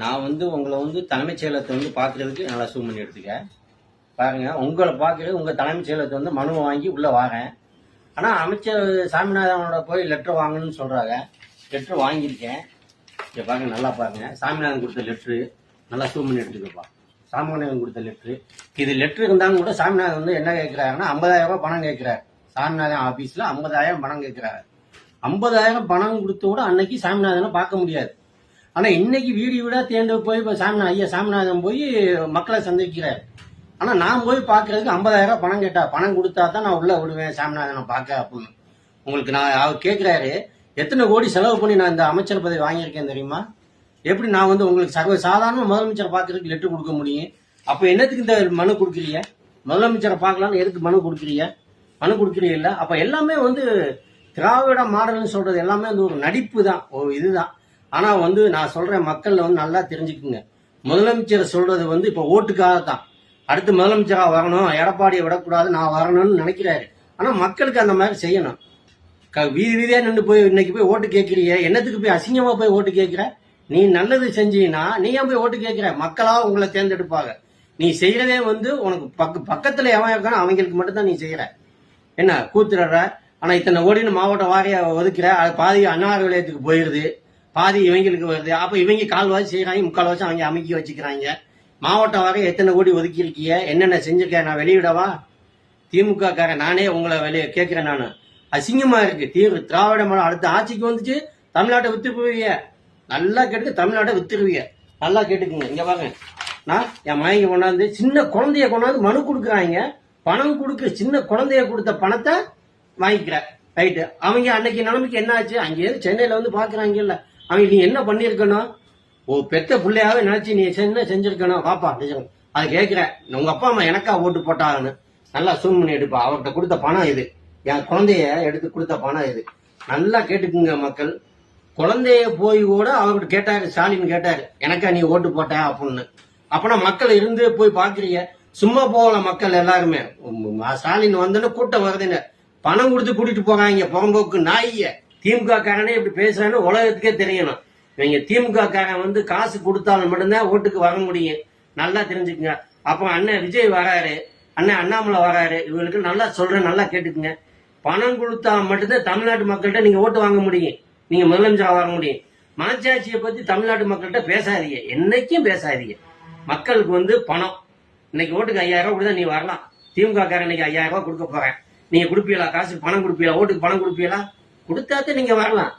நான் உங்களை தலைமைச் செயலகத்தை பார்க்கறதுக்கு நல்லா சூம் பண்ணி எடுத்துக்க பாருங்க. உங்களை பார்க்கறது உங்க தலைமைச் செயலகத்தை மனுவை வாங்கி உள்ள வாரேன். ஆனா அமைச்சர் சாமிநாதனோட போய் லெட்டர் வாங்கணும்னு சொல்றாங்க. லெட்டர் வாங்கியிருக்கேன். இங்க பாருங்க, நல்லா பாருங்க. சாமிநாதன் கொடுத்த லெட்ரு நல்லா சூம் பண்ணி எடுத்துக்கப்பா. சாமிநாதன் கொடுத்த லெட்ரு. இது லெட்ரு இருந்தாலும் கூட சாமிநாதன் என்ன கேட்கிறாருன்னா 50,000 ரூபாய் பணம் கேட்கிறாரு. சாமிநாதன் ஆபீஸ்ல 50,000 பணம் கேட்கிறாரு. 50,000 பணம் கொடுத்து கூட அன்னைக்கு சாமிநாதனை பார்க்க முடியாது. ஆனா இன்னைக்கு வீடு வீடா தேர்ந்து போய் சாமிநாதன் போய் மக்களை சந்திக்கிறாரு. ஆனா நான் போய் பாக்குறதுக்கு 50,000 பணம் கேட்டா, பணம் கொடுத்தா தான் நான் உள்ள விடுவேன் சாமிநாதனை பார்க்க அப்படின்னு. உங்களுக்கு நான் அவர் கேட்கிறாரு, எத்தனை கோடி செலவு பண்ணி நான் இந்த அமைச்சர் பதவி வாங்கியிருக்கேன் தெரியுமா? எப்படி நான் உங்களுக்கு சாதாரண முதலமைச்சரை பார்க்கறதுக்கு லெட்டர் கொடுக்க முடியும்? அப்ப என்னத்துக்கு இந்த மனு கொடுக்குறீங்க? முதலமைச்சரை பார்க்கலான்னு எதுக்கு மனு கொடுக்குறீங்க? மனு கொடுக்குறீங்கல்ல. அப்ப எல்லாமே திராவிட மாடல்னு சொல்றது எல்லாமே ஒரு நடிப்பு தான், ஒரு இதுதான். ஆனா நான் சொல்றேன், மக்கள் நல்லா தெரிஞ்சுக்குங்க. முதலமைச்சர் சொல்றது இப்ப ஓட்டுக்காக தான். அடுத்து முதலமைச்சரா வரணும், எடப்பாடியை விடக்கூடாது, நான் வரணும்னு நினைக்கிறாரு. ஆனா மக்களுக்கு அந்த மாதிரி செய்யணும். வீதி வீதியா நின்று போய் இன்னைக்கு போய் ஓட்டு கேட்கிறீங்க. என்னத்துக்கு போய் அசிங்கமா போய் ஓட்டு கேட்கிற? நீ நல்லது செஞ்சீங்கன்னா நீ ஏன் போய் ஓட்டு கேட்கிற? மக்களா உங்களை தேர்ந்தெடுப்பாங்க. நீ செய்யறதே உனக்கு பக்கத்துல எவன் இருக்கானோ அவங்களுக்கு மட்டும்தான் நீ செய்யற. என்ன கூத்துற? ஆனா இத்தனை கோடின்னு மாவட்ட வாரியா ஒதுக்குற, அது பாதி அன்னார் விளையத்துக்கு போயிருது, பாதி இவங்களுக்கு வருது. அப்ப இவங்க கால்வாசி செய்யறாங்க, முக்கால்வாசி அவங்க அமைக்கி வச்சுக்கிறாங்க. மாவட்ட வாரியா எத்தனை கோடி ஒதுக்கி இருக்கீங்க, என்னென்ன செஞ்சிருக்க, நான் வெளியிடவா? திமுக காரன் நானே உங்களை வெளியே கேட்கிறேன். நானு அசிங்கமா இருக்கு. திராவிட மாடல் அடுத்த ஆட்சிக்கு வந்துச்சு, தமிழ்நாட்டை வித்துருவீங்க. நல்லா கேட்டுக்க, தமிழ்நாட்டை வித்துருவீங்க. நல்லா கேட்டுக்குங்க. இங்க பாருங்க, நான் என் மயங்க கொண்டாந்து சின்ன குழந்தைய கொண்டாந்து மனு கொடுக்குறாங்க. பணம் கொடுக்குற சின்ன குழந்தைய கொடுத்த பணத்தை வாங்கிக்கிற. ரைட்டு. அவங்க அன்னைக்கு நிலைமைக்கு என்ன ஆச்சு? அங்கே சென்னையில பாக்குறாங்கல்ல, அவங்க நீ என்ன பண்ணிருக்கணும்? பெத்த பிள்ளையாவே நினைச்சு நீ என்ன செஞ்சிருக்கணும்? பாப்பா அதை கேட்கிற. உங்க அப்பா அம்மா எனக்கா ஓட்டு போட்டாங்கன்னு நல்லா சூன் பண்ணி எடுப்பா. அவர்கிட்ட கொடுத்த பணம் இது, என் குழந்தைய எடுத்து கொடுத்த பணம் இது. நல்லா கேட்டுக்குங்க மக்கள். குழந்தைய போய் கூட அவர்கிட்ட கேட்டாரு, ஸ்டாலின் கேட்டாரு, எனக்கா நீ ஓட்டு போட்ட அப்படின்னு. அப்பனா மக்கள் இருந்து போய் பாக்குறீங்க. சும்மா போகல மக்கள் எல்லாருமே. ஸ்டாலின் வந்தோன்னு கூட்டம் வருதுன்னு பணம் கொடுத்து கூட்டிட்டு போறாங்க. புறம்போக்கு நாய திமுக காரனே இப்படி பேசுறான்னு உலகத்துக்கே தெரியணும். இவங்க திமுக காரன் காசு கொடுத்தாலும் மட்டும்தான் ஓட்டுக்கு வர முடியும். நல்லா தெரிஞ்சுக்குங்க. அப்புறம் அண்ணன் விஜய் வராரு, அண்ணன் அண்ணாமலை வராரு. இவங்களுக்கு நல்லா சொல்றேன், நல்லா கேட்டுக்குங்க. பணம் கொடுத்தா மட்டும்தான் தமிழ்நாட்டு மக்கள்கிட்ட நீங்க ஓட்டு வாங்க முடியும், நீங்க முதலமைச்சரா வாங்க முடியும். மனச்சாட்சியை பத்தி தமிழ்நாட்டு மக்கள்கிட்ட பேசாதீங்க, என்னைக்கும் பேசாதீங்க. மக்களுக்கு பணம் இன்னைக்கு ஓட்டுக்கு 5,000 ரூபாய் கொடுத்தா நீ வரலாம். திமுக காரன் இன்னைக்கு 5,000 ரூபாய் கொடுக்க போறேன். நீங்க கொடுப்பீங்களா? காசு பணம் கொடுப்பீங்களா? ஓட்டுக்கு பணம் கொடுப்பீங்களா? கொடுத்தாத்தே நீங்க வரலாம்.